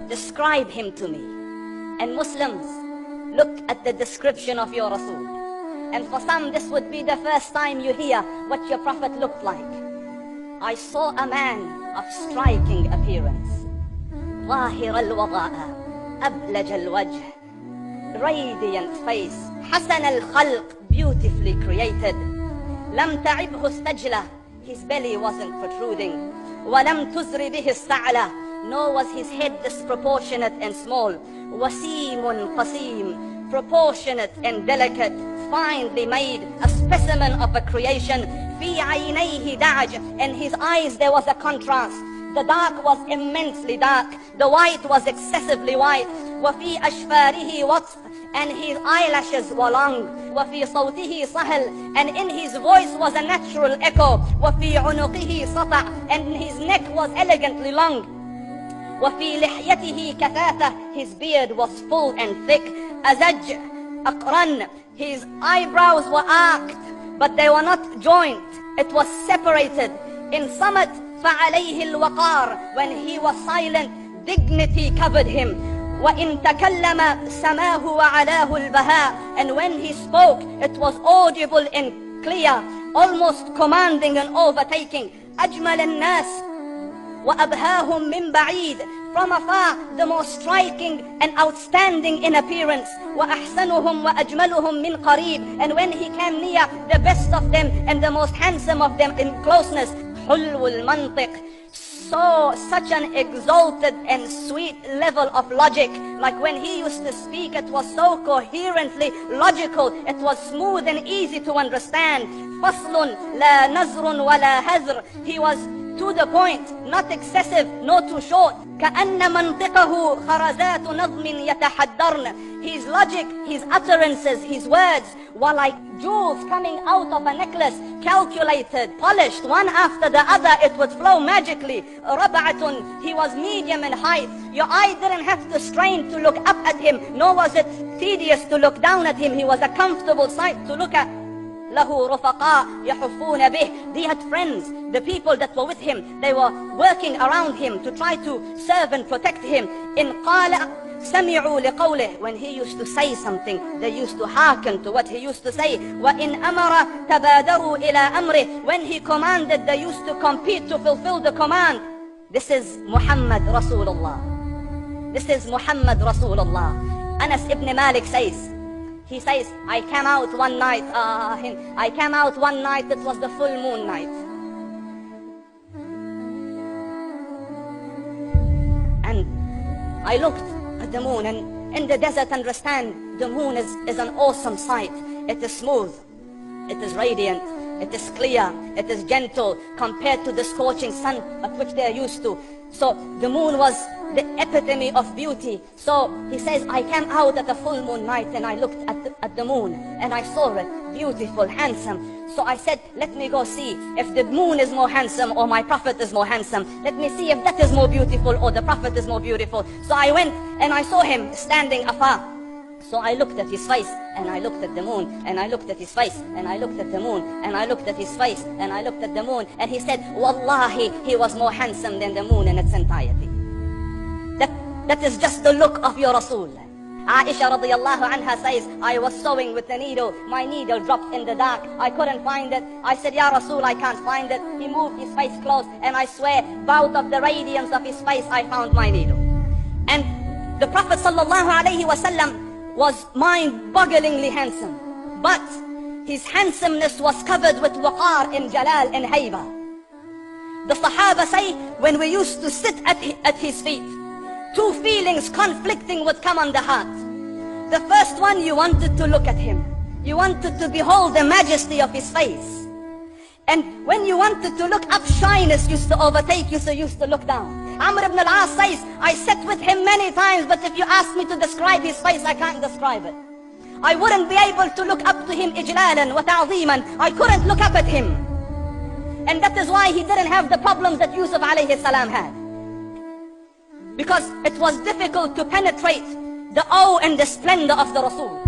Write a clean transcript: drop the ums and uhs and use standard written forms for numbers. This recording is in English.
describe him to me. And Muslims, look at the description of your Rasul. And for some, this would be the first time you hear what your Prophet looked like. I saw a man of striking appearance. ظاهر الوضاء أبلج الوجه, radiant face, حسن الخلق, beautifully created. لم تعبه السجلة, his belly wasn't protruding. ولم تزر به السعلة, nor was his head disproportionate and small. وسيم قسيم, proportionate and delicate, finely made, a specimen of a creation. في عينيه دعج, in his eyes there was a contrast. The dark was immensely dark, the white was excessively white. وفي أشفاره وطف, and his eyelashes were long. وفي صوته صهل, and in his voice was a natural echo. وفي عنقه سطع, and his neck was elegantly long. وفي لحيته كثافة, his beard was full and thick. أزج أقرن, his eyebrows were arched, but they were not joined. It was separated. In summit, فعليه الوقار, when he was silent, dignity covered him. وإن تكلم سماه وعلاه البهاء, and when he spoke, it was audible and clear, almost commanding and overtaking. أجمل الناس وأبهاهم من بعيد, from afar the most striking and outstanding in appearance. وأحسنهم وأجملهم من قريب, and when he came near, the best of them and the most handsome of them in closeness. حلو المنطق, so such an exalted and sweet level of logic. Like when he used to speak, it was so coherently logical, it was smooth and easy to understand. فصل لا نزر ولا هزر, he was to the point, not excessive, not too short. كأن منطقه خرزات نظم يتحدرن, his logic, his utterances, his words were like jewels coming out of a necklace, calculated, polished, one after the other. It would flow magically. ربعة, he was medium in height. Your eye didn't have to strain to look up at him, nor was it tedious to look down at him. He was a comfortable sight to look at. له رفقاء يحفون به, he had friends, the people that were with him, they were working around him to try to serve and protect him. إن قال سمعوا لقوله, when he used to say something, they used to hearken to what he used to say. وإن أمر تبادروا إلى أمره, when he commanded, they used to compete to fulfill the command. This is Muhammad Rasulullah. This is Muhammad Rasulullah. Anas ibn Malik says, he says, I came out one night, it was the full moon night. And I looked at the moon, and in the desert, understand, the moon is an awesome sight. It is smooth, it is radiant, it is clear, it is gentle compared to the scorching sun at which they are used to. So the moon was the epitome of beauty. So he says, I came out at a full moon night and I looked at the moon and I saw it beautiful, handsome. So I said, let me go see if the moon is more handsome or my Prophet is more handsome. Let me see if that is more beautiful or the Prophet is more beautiful. So I went and I saw him standing afar. So I looked at his face, and I looked at the moon, and I looked at his face, and I looked at the moon, and I looked at his face, and I looked at the moon, and he said, Wallahi, he was more handsome than the moon in its entirety. That is just the look of your Rasul. Aisha radiallahu anha says, I was sewing with the needle, my needle dropped in the dark, I couldn't find it. I said, Ya Rasul, I can't find it. He moved his face close, and I swear, out of the radiance of his face, I found my needle. And the Prophet Sallallahu Alaihi Wasallam was mind-bogglingly handsome, but his handsomeness was covered with waqar and jalal and hayba. The Sahaba say, when we used to sit at his feet, two feelings conflicting would come on the heart. The first one, you wanted to look at him. You wanted to behold the majesty of his face. And when you wanted to look up, shyness used to overtake you, so you used to look down. Amr ibn al-As says, I sat with him many times, but if you ask me to describe his face, I can't describe it. I wouldn't be able to look up to him ijlalan wa ta'zeeman. I couldn't look up at him. And that is why he didn't have the problems that Yusuf alayhi salam had. Because it was difficult to penetrate the awe and the splendor of the Rasul.